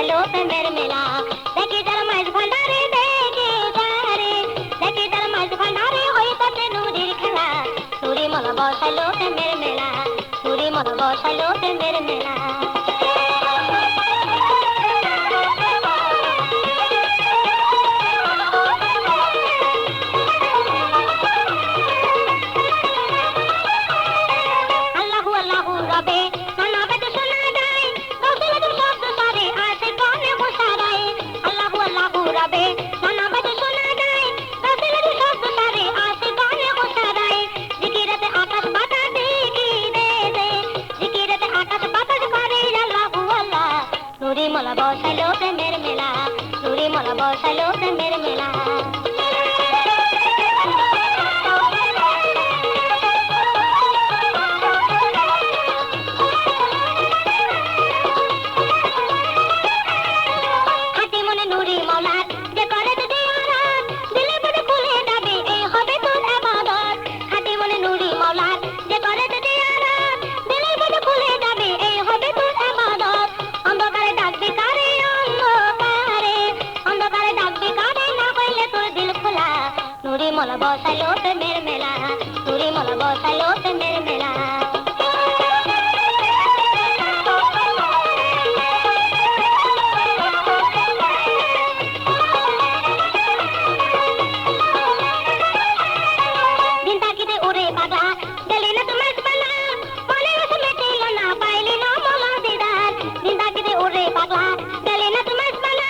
বসালো প্রেমের মেলা দেখি যার মাঝ ভান্ডারে দেখি যার মাঝ ভান্ডারে হইতাছে নুরির খেলা নুরি মল বসালো প্রেমের মেলা নুরি মল বসালো প্রেমের মেলা নুরি মল বসালো প্রেমের মেলা নুরি মল বসালো প্রেমের মেলা হাতি মনে নুরি মলার যে করে যদি আরাম দিলে বড় খুলে যাবে এই হবে তোর ইবাদত হাতি মনে নুরি মলার যে করে যদি আরাম দিলে বড় খুলে যাবে এই হবে তোর ইবাদত অন্ধকারে ডাকবি কারে অন্ধকারে ডাকবি কারে না কইলে তোর দিল খোলা নুরি মল বসালো প্রেমের মেলা নুরি মল বসালো প্রেমের মেলা দিন তাকিতে উড়ে পাগলা গেলি না তোমার বালা মনে রসে মেটিল না পাইলি না মোলা দিদার দিন তাকিতে উড়ে পাগলা গেলি না তোমার বালা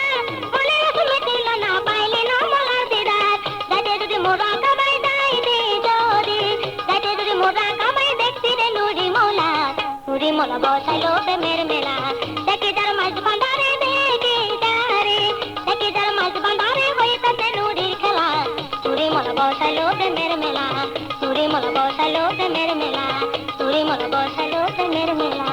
মনে রসে মেটিল না পাইলি না মোলা দিদার যাতে যদি মোরা কামাই দেয় দি যদি যাতে যদি মোরা কামাই দেখছি রে নুরি মৌলা নুরি মলা বসালো প্রেমের মেলা দেখি যার মাঝ ভান্ডারে দেখি যার মাঝ ভান্ডারে হইতাছে নুরির খেলা নুরি মলা বসালো প্রেমের মেলা নুরি মলা বসালো প্রেমের মেলা নুরি মলা বসালো প্রেমের মেলা